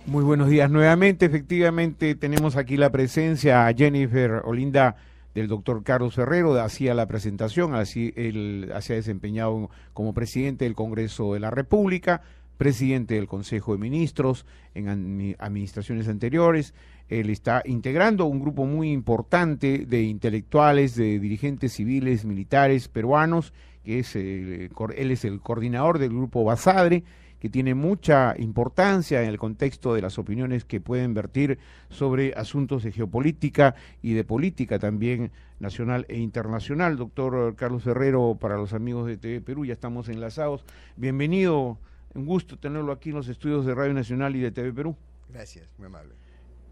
Muy buenos días nuevamente. Efectivamente, tenemos aquí la presencia a Jennifer Olinda del doctor Carlos Ferrero. Hacía la presentación, así él se ha desempeñado como presidente del Congreso de la República, presidente del Consejo de Ministros en administraciones anteriores. Él está integrando un grupo muy importante de intelectuales, de dirigentes civiles, militares peruanos, que es él es el coordinador del grupo Basadre, que tiene mucha importancia en el contexto de las opiniones que pueden vertir sobre asuntos de geopolítica y de política también nacional e internacional. Doctor Carlos Ferrero, para los amigos de TV Perú, ya estamos enlazados. Bienvenido, un gusto tenerlo aquí en los estudios de Radio Nacional y de TV Perú. Gracias, muy amable.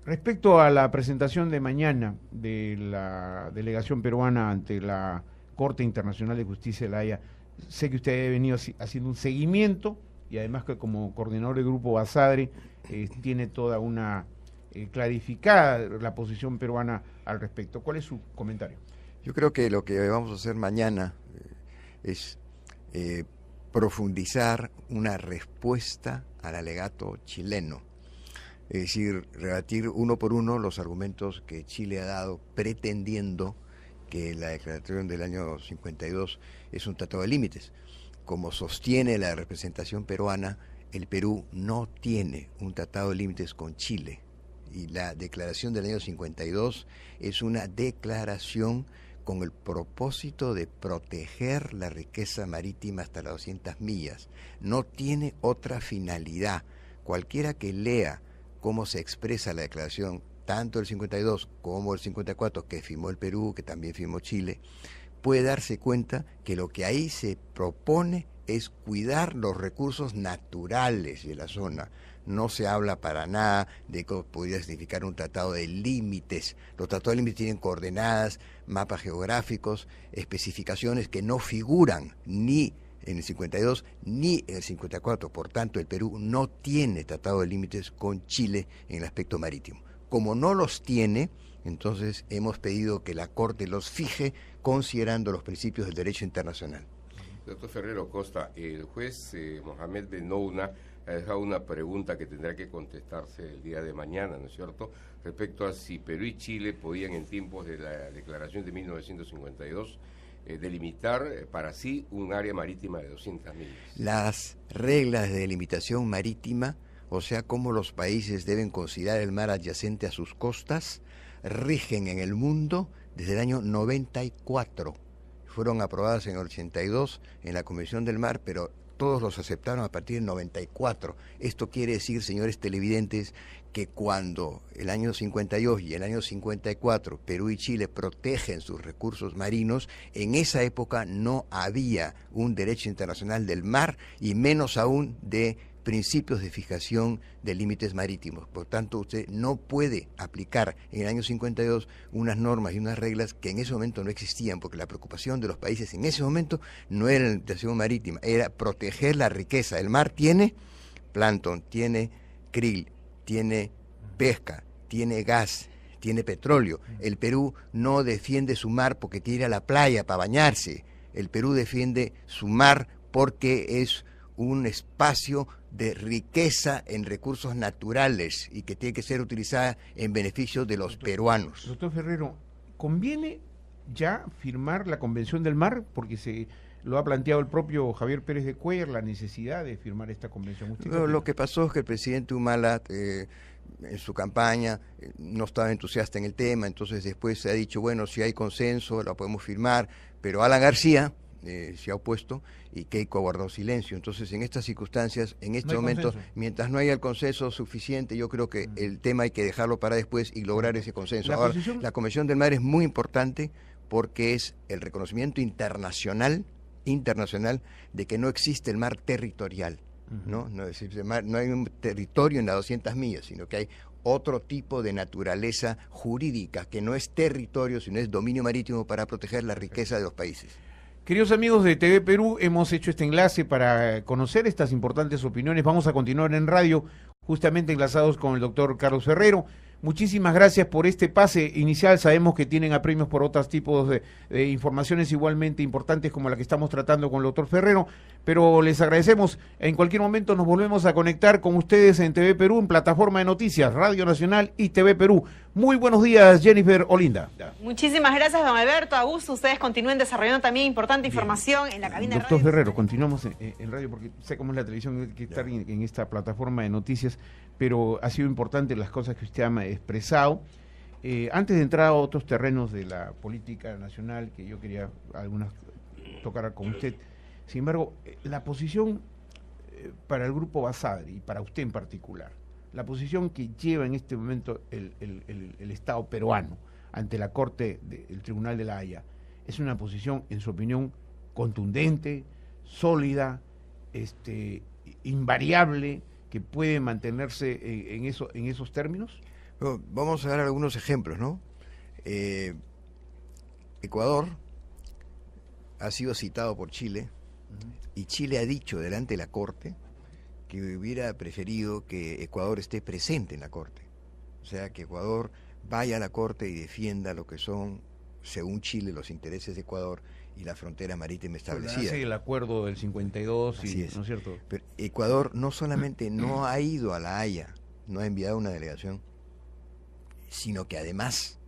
Respecto a la presentación de mañana de la delegación peruana ante la Corte Internacional de Justicia de la Haya, sé que usted ha venido haciendo un seguimiento y además que como coordinador del grupo Basadre tiene toda una clarificada la posición peruana al respecto. ¿Cuál es su comentario? Yo creo que lo que vamos a hacer mañana es profundizar una respuesta al alegato chileno, es decir, rebatir uno por uno los argumentos que Chile ha dado pretendiendo que la declaración del año 52 es un tratado de límites. Como sostiene la representación peruana, el Perú no tiene un tratado de límites con Chile y la declaración del año 52 es una declaración con el propósito de proteger la riqueza marítima hasta las 200 millas. No tiene otra finalidad. Cualquiera que lea cómo se expresa la declaración, tanto el 52 como el 54, que firmó el Perú, que también firmó Chile, puede darse cuenta que lo que ahí se propone es cuidar los recursos naturales de la zona. No se habla para nada de que podría significar un tratado de límites. Los tratados de límites tienen coordenadas, mapas geográficos, especificaciones que no figuran ni en el 52 ni en el 54. Por tanto, el Perú no tiene tratado de límites con Chile en el aspecto marítimo. Como no los tiene, entonces hemos pedido que la Corte los fije considerando los principios del derecho internacional. Doctor Ferrero Costa, el juez Mohamed Bennouna ha dejado una pregunta que tendrá que contestarse el día de mañana, ¿no es cierto?, respecto a si Perú y Chile podían en tiempos de la declaración de 1952 delimitar para sí un área marítima de 200 millas. Las reglas de delimitación marítima, o sea, cómo los países deben considerar el mar adyacente a sus costas, rigen en el mundo desde el año 94. Fueron aprobadas en el 82 en la Convención del Mar, pero todos los aceptaron a partir del 94. Esto quiere decir, señores televidentes, que cuando el año 52 y el año 54 Perú y Chile protegen sus recursos marinos, en esa época no había un derecho internacional del mar y menos aún de principios de fijación de límites marítimos. Por tanto, usted no puede aplicar en el año 52 unas normas y unas reglas que en ese momento no existían, porque la preocupación de los países en ese momento no era la limitación marítima, era proteger la riqueza. El mar tiene plancton, tiene krill, tiene pesca, tiene gas, tiene petróleo. El Perú no defiende su mar porque quiere ir a la playa para bañarse. El Perú defiende su mar porque es un espacio de riqueza en recursos naturales y que tiene que ser utilizada en beneficio de los peruanos. Doctor Ferrero, ¿conviene ya firmar la Convención del Mar? Porque se lo ha planteado el propio Javier Pérez de Cuéllar, la necesidad de firmar esta convención. Lo que pasó es que el presidente Humala en su campaña no estaba entusiasta en el tema, entonces después se ha dicho, bueno, si hay consenso la podemos firmar, pero Alan García se ha opuesto y Keiko ha guardado silencio. Entonces, en estas circunstancias, en este momento, mientras no haya el consenso suficiente, yo creo que el tema hay que dejarlo para después y lograr ese consenso. Ahora, la Convención del Mar es muy importante porque es el reconocimiento internacional de que no existe el mar territorial, ¿no? No, es decir, no hay un territorio en las 200 millas, sino que hay otro tipo de naturaleza jurídica que no es territorio, sino es dominio marítimo para proteger la riqueza de los países. Queridos amigos de TV Perú, hemos hecho este enlace para conocer estas importantes opiniones. Vamos a continuar en radio, justamente enlazados con el doctor Carlos Ferrero. muchísimas gracias por este pase inicial. Sabemos que tienen apremios por otros tipos de informaciones igualmente importantes como la que estamos tratando con el doctor Ferrero, pero les agradecemos. En cualquier momento nos volvemos a conectar con ustedes en TV Perú, en plataforma de noticias, Radio Nacional y TV Perú. Muy buenos días, Jennifer Olinda. Muchísimas gracias, don Alberto, Augusto. Ustedes continúen desarrollando también importante información en la cabina de Doctor radio. Ferrero, continuamos en radio porque sé cómo es la televisión, hay que estar en esta plataforma de noticias, pero ha sido importante las cosas que usted ha expresado. Antes de entrar a otros terrenos de la política nacional, que yo quería algunas tocar con usted, sin embargo, la posición para el Grupo Basadre y para usted en particular, la posición que lleva en este momento el Estado peruano ante la Corte del Tribunal de la Haya, es una posición, en su opinión, contundente, sólida, invariable, que puede mantenerse en esos términos? Bueno, vamos a dar algunos ejemplos, ¿no? Ecuador ha sido citado por Chile y Chile ha dicho delante de la Corte que hubiera preferido que Ecuador esté presente en la Corte. O sea, que Ecuador vaya a la Corte y defienda lo que son, según Chile, los intereses de Ecuador y la frontera marítima establecida. Hace el acuerdo del 52, Así es. ¿no es cierto? Pero Ecuador no solamente no ha ido a La Haya, no ha enviado una delegación, sino que además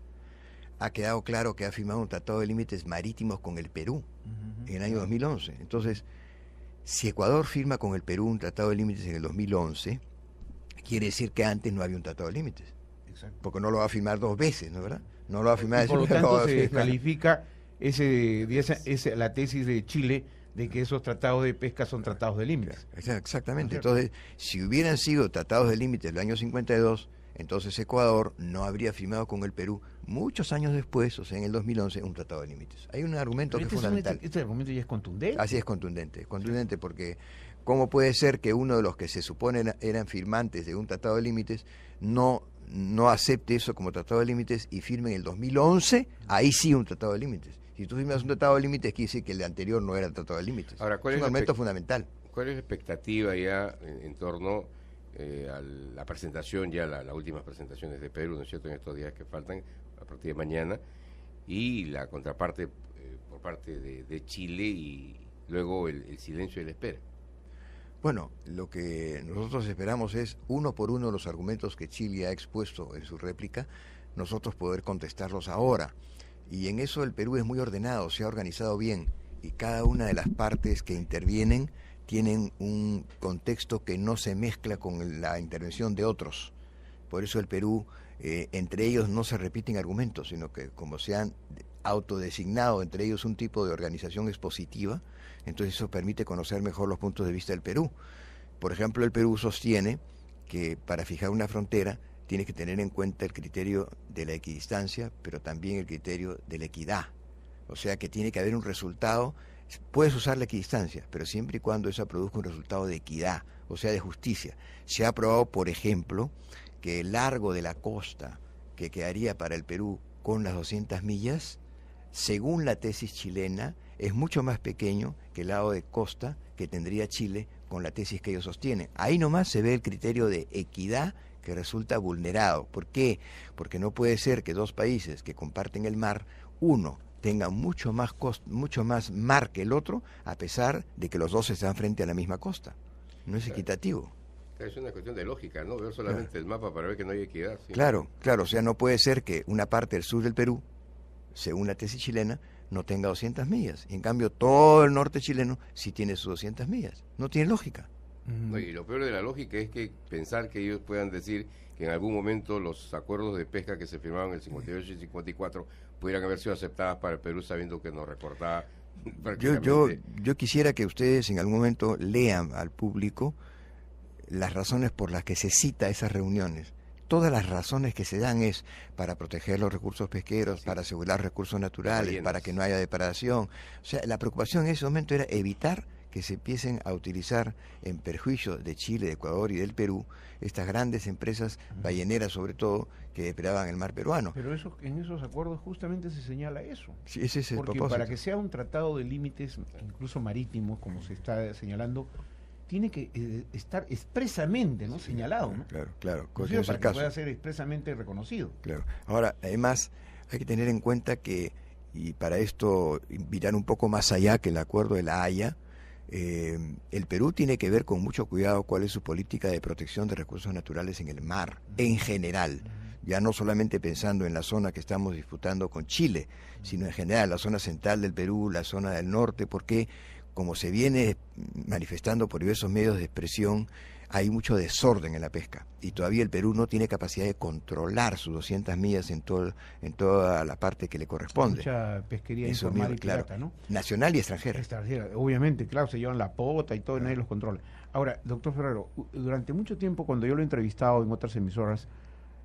ha quedado claro que ha firmado un tratado de límites marítimos con el Perú en el año 2011. Entonces, si Ecuador firma con el Perú un tratado de límites en el 2011, quiere decir que antes no había un tratado de límites. Exacto. Porque no lo va a firmar dos veces, ¿no es verdad? No lo va a firmar. Por lo tanto, se descalifica la tesis de Chile de que esos tratados de pesca son tratados de límites. Exactamente. Entonces, si hubieran sido tratados de límites del año 52, entonces Ecuador no habría firmado con el Perú muchos años después, o sea, en el 2011, un tratado de límites. Hay un argumento que es fundamental. Este argumento ya es contundente. Así es contundente porque ¿cómo puede ser que uno de los que se supone eran firmantes de un tratado de límites no acepte eso como tratado de límites y firme en el 2011, ahí sí un tratado de límites? Si tú firmas un tratado de límites, quiere decir que el anterior no era el tratado de límites. Ahora, ¿cuál es un argumento fundamental? ¿Cuál es la expectativa ya en torno a la presentación, ya las últimas presentaciones de Perú, ¿no es cierto?, en estos días que faltan, a partir de mañana, y la contraparte por parte de Chile y luego el silencio y la espera? Bueno, lo que nosotros esperamos es, uno por uno, los argumentos que Chile ha expuesto en su réplica, nosotros poder contestarlos ahora. Y en eso el Perú es muy ordenado, se ha organizado bien, y cada una de las partes que intervienen tienen un contexto que no se mezcla con la intervención de otros. Por eso el Perú, entre ellos no se repiten argumentos, sino que como se han autodesignado entre ellos un tipo de organización expositiva, entonces eso permite conocer mejor los puntos de vista del Perú. Por ejemplo, el Perú sostiene que para fijar una frontera tiene que tener en cuenta el criterio de la equidistancia, pero también el criterio de la equidad. O sea que tiene que haber un resultado. Puedes usar la equidistancia, pero siempre y cuando eso produzca un resultado de equidad, o sea, de justicia. Se ha probado, por ejemplo, que el largo de la costa que quedaría para el Perú con las 200 millas, según la tesis chilena, es mucho más pequeño que el lado de costa que tendría Chile con la tesis que ellos sostienen. Ahí nomás se ve el criterio de equidad que resulta vulnerado. ¿Por qué? Porque no puede ser que dos países que comparten el mar, uno tenga mucho más mar que el otro, a pesar de que los dos están frente a la misma costa. No es equitativo. Es una cuestión de lógica, ¿no? Ver solamente el mapa para ver que no hay equidad. ¿Sí? Claro, o sea, no puede ser que una parte del sur del Perú, según la tesis chilena, no tenga 200 millas. En cambio, todo el norte chileno sí tiene sus 200 millas. No tiene lógica. No, y lo peor de la lógica es que pensar que ellos puedan decir que en algún momento los acuerdos de pesca que se firmaron en el 58 y 54 pudieran haber sido aceptadas para el Perú, sabiendo que nos recortaba prácticamente. Yo quisiera que ustedes en algún momento lean al público las razones por las que se cita esas reuniones. Todas las razones que se dan es para proteger los recursos pesqueros, para asegurar recursos naturales, para que no haya depredación. O sea, la preocupación en ese momento era evitar que se empiecen a utilizar en perjuicio de Chile, de Ecuador y del Perú estas grandes empresas balleneras, sobre todo, que depredaban el mar peruano. Pero en esos acuerdos justamente se señala eso. Sí, ese es el porque propósito. Para que sea un tratado de límites, incluso marítimos, como se está señalando, tiene que estar expresamente, ¿no?, señalado, ¿no? Claro, cosa que no es el caso. Pueda ser expresamente reconocido. Claro. Ahora, además, hay que tener en cuenta que, y para esto mirar un poco más allá que el acuerdo de La Haya, el Perú tiene que ver con mucho cuidado cuál es su política de protección de recursos naturales en el mar, en general. Ya no solamente pensando en la zona que estamos disputando con Chile, sino en general la zona central del Perú, la zona del norte, porque como se viene manifestando por diversos medios de expresión, hay mucho desorden en la pesca y todavía el Perú no tiene capacidad de controlar sus 200 millas en toda la parte que le corresponde. Mucha pesquería informal y pirata, ¿no? Nacional y extranjera. Obviamente, claro, se llevan la pota y todo, y nadie los controla. Ahora, doctor Ferrero, durante mucho tiempo, cuando yo lo he entrevistado en otras emisoras,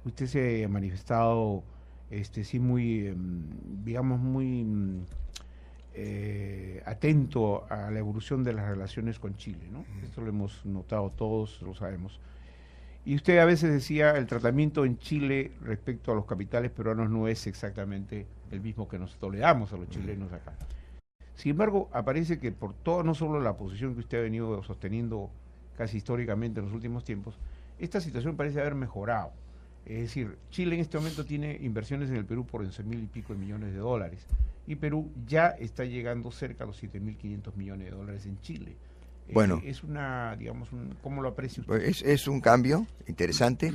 usted se ha manifestado, sí, muy, digamos, muy atento a la evolución de las relaciones con Chile, ¿no? Esto lo hemos notado todos, lo sabemos. Y usted a veces decía, el tratamiento en Chile respecto a los capitales peruanos no es exactamente el mismo que nosotros le damos a los chilenos acá. Sin embargo, aparece que por todo, no solo la posición que usted ha venido sosteniendo casi históricamente en los últimos tiempos, esta situación parece haber mejorado. Es decir, Chile en este momento tiene inversiones en el Perú por 11.000 y pico de millones de dólares, y Perú ya está llegando cerca a los 7.500 millones de dólares en Chile. Bueno, es una, digamos, ¿cómo lo aprecia usted? Es un cambio interesante,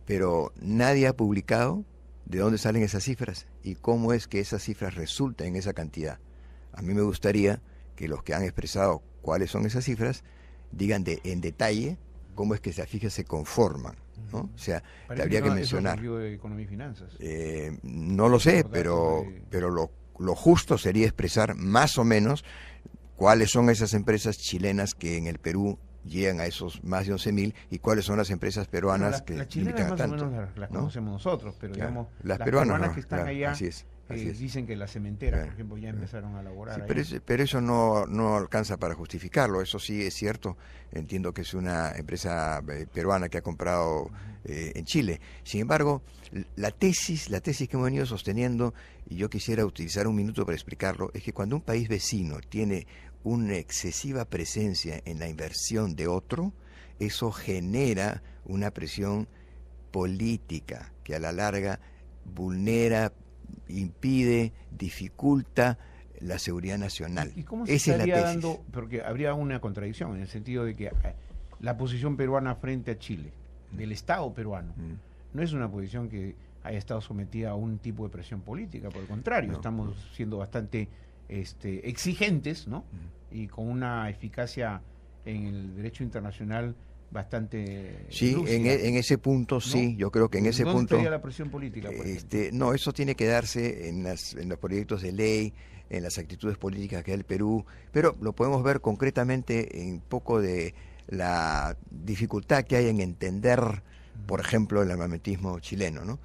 pero nadie ha publicado de dónde salen esas cifras y cómo es que esas cifras resultan en esa cantidad. A mí me gustaría que los que han expresado cuáles son esas cifras digan en detalle cómo es que esas cifras se conforman, ¿no? O sea, habría que mencionar. ¿Eso de Economía y Finanzas? No lo sé, pero lo justo sería expresar más o menos cuáles son esas empresas chilenas que en el Perú llegan a esos más de 11.000 y cuáles son las empresas peruanas que limitan a tanto. Las chilenas las conocemos nosotros, pero claro, digamos, las peruanas que están allá, así es. dicen que las cementeras, por ejemplo, ya empezaron a elaborar. Sí, pero eso no alcanza para justificarlo. Eso sí es cierto. Entiendo que es una empresa peruana que ha comprado en Chile. Sin embargo, la tesis que hemos venido sosteniendo, y yo quisiera utilizar un minuto para explicarlo, es que cuando un país vecino tiene una excesiva presencia en la inversión de otro, eso genera una presión política que a la larga vulnera, impide, dificulta la seguridad nacional. ¿Y cómo se estaría dando? Porque habría una contradicción en el sentido de que la posición peruana frente a Chile, del Estado peruano, no es una posición que haya estado sometida a un tipo de presión política, por el contrario, estamos siendo bastante exigentes, ¿no? Y con una eficacia en el derecho internacional bastante sí, en ese punto sí, ¿no? Yo creo que en ese punto estaría la presión política, por no, eso tiene que darse en los proyectos de ley, en las actitudes políticas que hay el Perú, pero lo podemos ver concretamente en un poco de la dificultad que hay en entender, por ejemplo, el armamentismo chileno, ¿no?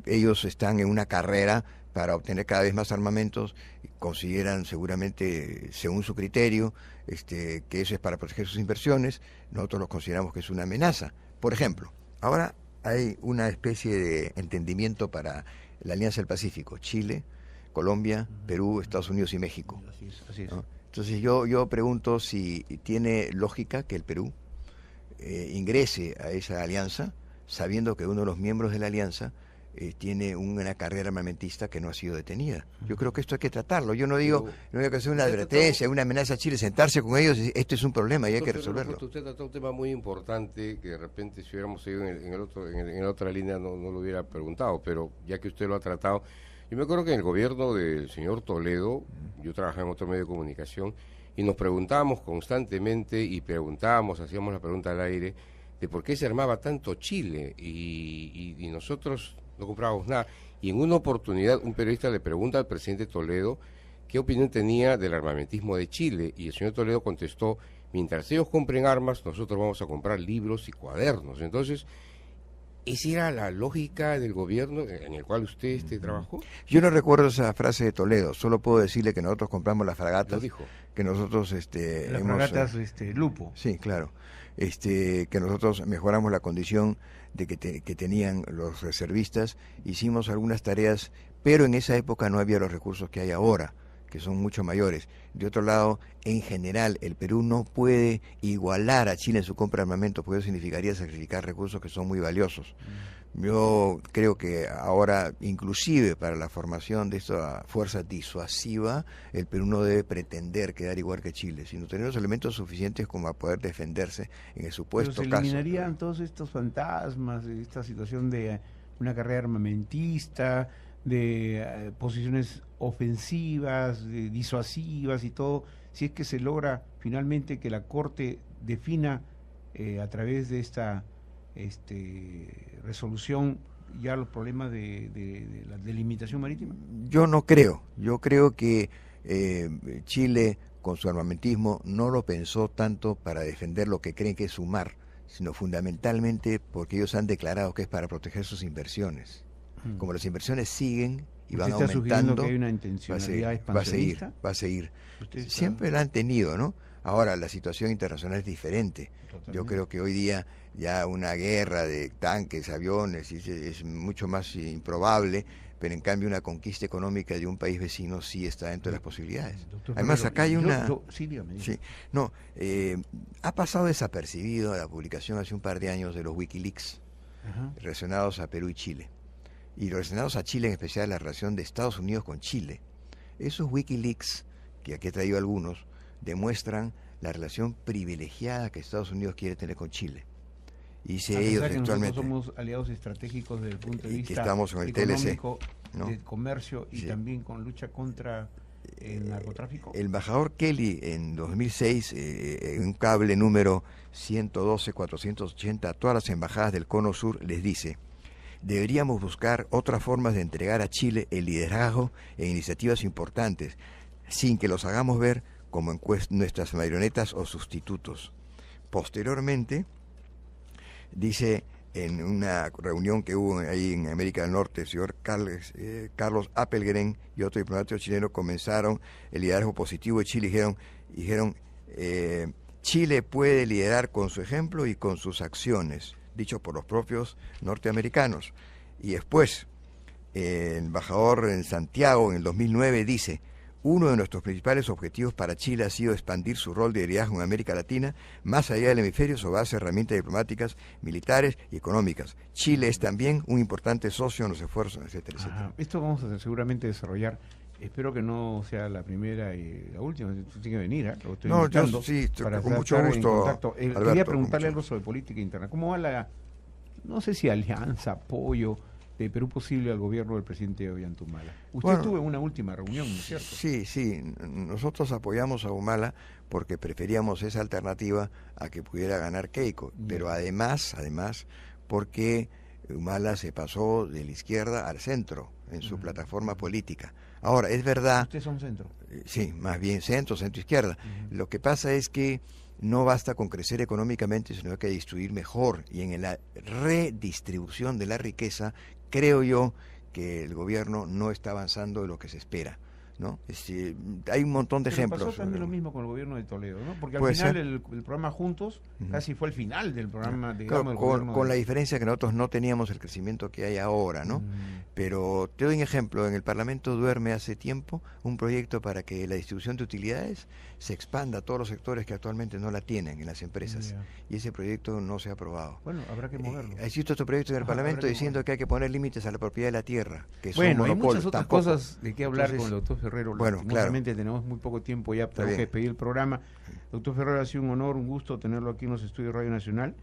Ellos están en una carrera para obtener cada vez más armamentos, consideran seguramente, según su criterio, que eso es para proteger sus inversiones. Nosotros lo consideramos que es una amenaza. Por ejemplo, ahora hay una especie de entendimiento para la Alianza del Pacífico, Chile, Colombia, Perú, Estados Unidos y México. Así es. ¿No? Entonces yo pregunto si tiene lógica que el Perú ingrese a esa alianza, sabiendo que uno de los miembros de la alianza tiene una carrera armamentista que no ha sido detenida. Yo creo que esto hay que tratarlo. Yo no digo que sea una advertencia, una amenaza a Chile, sentarse con ellos, esto es un problema y hay que resolverlo. Usted trató un tema muy importante que de repente si hubiéramos seguido en la otra línea no lo hubiera preguntado, pero ya que usted lo ha tratado, yo me acuerdo que en el gobierno del señor Toledo, yo trabajaba en otro medio de comunicación, y nos preguntábamos constantemente hacíamos la pregunta al aire, de por qué se armaba tanto Chile y nosotros no comprábamos nada. Y en una oportunidad un periodista le pregunta al presidente Toledo qué opinión tenía del armamentismo de Chile y el señor Toledo contestó, mientras ellos compren armas, nosotros vamos a comprar libros y cuadernos. Entonces, ¿esa era la lógica del gobierno en el cual usted trabajó? Yo no recuerdo esa frase de Toledo, solo puedo decirle que nosotros compramos las fragatas. Lo dijo. Que nosotros las fragatas Lupo. Sí, claro. Que nosotros mejoramos la condición de que tenían los reservistas, hicimos algunas tareas, pero en esa época no había los recursos que hay ahora. que son mucho mayores. De otro lado, en general, el Perú no puede igualar a Chile en su compra de armamento, porque eso significaría sacrificar recursos que son muy valiosos. Yo creo que ahora, inclusive para la formación de esta fuerza disuasiva, el Perú no debe pretender quedar igual que Chile, sino tener los elementos suficientes como a poder defenderse en el supuesto Pero se caso. eliminarían todos estos fantasmas, esta situación de una carrera armamentista, de posiciones ofensivas, disuasivas y todo, si es que se logra finalmente que la Corte defina a través de esta resolución ya los problemas de la delimitación marítima. Yo no creo, yo creo que Chile con su armamentismo no lo pensó tanto para defender lo que creen que es su mar, sino fundamentalmente porque ellos han declarado que es para proteger sus inversiones. Como las inversiones siguen y van ¿Usted está sugiriendo aumentando, que hay una intencionalidad expansionista? va a seguir. Siempre la han tenido, ¿no? Ahora la situación internacional es diferente. Totalmente. Yo creo que hoy día ya una guerra de tanques, aviones, es mucho más improbable, pero en cambio una conquista económica de un país vecino sí está dentro de las posibilidades. Doctor Además, Ferrero, acá hay una... sí, dígame. Sí, no, ha pasado desapercibido la publicación hace un par de años de los Wikileaks Ajá. relacionados a Perú y Chile. Y relacionados a Chile, en especial la relación de Estados Unidos con Chile. Esos Wikileaks, que aquí he traído algunos, demuestran la relación privilegiada que Estados Unidos quiere tener con Chile. Y dice ellos que actualmente nosotros somos aliados estratégicos desde el punto de y vista que estamos con el económico, ¿no? de comercio y Sí. también con lucha contra el narcotráfico. El embajador Kelly en 2006, en un cable número 112-480 a todas las embajadas del Cono Sur les dice: deberíamos buscar otras formas de entregar a Chile el liderazgo e iniciativas importantes, sin que los hagamos ver como nuestras marionetas o sustitutos. Posteriormente, dice, en una reunión que hubo ahí en América del Norte, el señor Carlos Appelgren y otro diplomático chileno comenzaron el liderazgo positivo de Chile y dijeron Chile puede liderar con su ejemplo y con sus acciones, dicho por los propios norteamericanos. Y después, el embajador en Santiago en el 2009 dice: uno de nuestros principales objetivos para Chile ha sido expandir su rol de liderazgo en América Latina más allá del hemisferio sobre base de herramientas diplomáticas, militares y económicas. Chile es también un importante socio en los esfuerzos, etcétera, etcétera. Esto vamos a seguramente desarrollar. Espero que no sea la primera y la última. Usted tiene que venir, ¿eh? Lo estoy No, invitando yo sí, para con mucho estar en gusto, contacto. Alberto, Quería con preguntarle mucho algo sobre política interna. ¿Cómo va la, no sé si alianza, apoyo de Perú Posible al gobierno del presidente Ollantumala? Usted tuvo una última reunión, ¿no es cierto? Sí, nosotros apoyamos a Humala porque preferíamos esa alternativa a que pudiera ganar Keiko, pero además porque Humala se pasó de la izquierda al centro en su plataforma política. Ahora, es verdad... ¿Ustedes son centro? Sí, más bien centro-izquierda. Lo que pasa es que no basta con crecer económicamente, sino que hay que distribuir mejor. Y en la redistribución de la riqueza, creo yo que el gobierno no está avanzando de lo que se espera, ¿no? Hay un montón de ejemplos. Pasó también lo mismo con el gobierno de Toledo, ¿no? Porque al Puede final ser. el programa Juntos casi fue el final del programa, Claro, digamos, con la diferencia que nosotros no teníamos el crecimiento que hay ahora, ¿no? Pero te doy un ejemplo. En el Parlamento duerme hace tiempo un proyecto para que la distribución de utilidades se expanda a todos los sectores que actualmente no la tienen en las empresas. Ya. Y ese proyecto no se ha aprobado. Bueno, habrá que moverlo. Existe otro proyecto en el Parlamento habrá que diciendo que hay que poner límites a la propiedad de la tierra, que Bueno, son hay monopolios. muchas otras Tampoco. cosas de qué hablar Entonces, con el doctor Ferrero. bueno, Lastimosamente tenemos muy poco tiempo ya, tengo que bien. despedir el programa. Doctor Ferrero, ha sido un honor, un gusto tenerlo aquí en los estudios de Radio Nacional.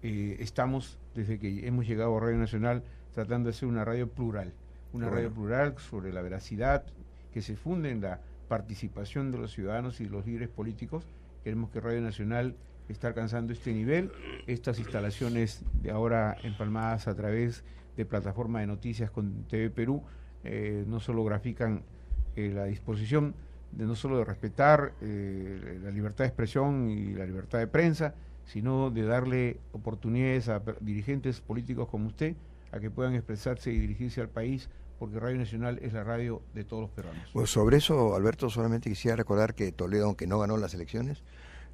Estamos, desde que hemos llegado a Radio Nacional, tratando de hacer una radio plural. Una radio plural sobre la veracidad, que se funde en la participación de los ciudadanos y los líderes políticos. Queremos que Radio Nacional esté alcanzando este nivel. Estas instalaciones de ahora empalmadas a través de plataforma de noticias con TV Perú no solo grafican la disposición de no solo de respetar la libertad de expresión y la libertad de prensa, sino de darle oportunidades a dirigentes políticos como usted a que puedan expresarse y dirigirse al país, porque Radio Nacional es la radio de todos los peruanos. Pues sobre eso, Alberto, solamente quisiera recordar que Toledo, aunque no ganó las elecciones,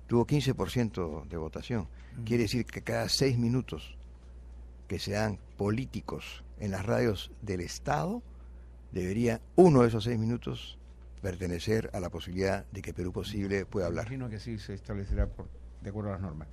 tuvo 15% de votación. Quiere decir que cada 6 minutos que sean políticos en las radios del Estado, debería uno de esos 6 minutos pertenecer a la posibilidad de que Perú Posible pueda hablar. Imagino que sí se establecerá de acuerdo a las normas.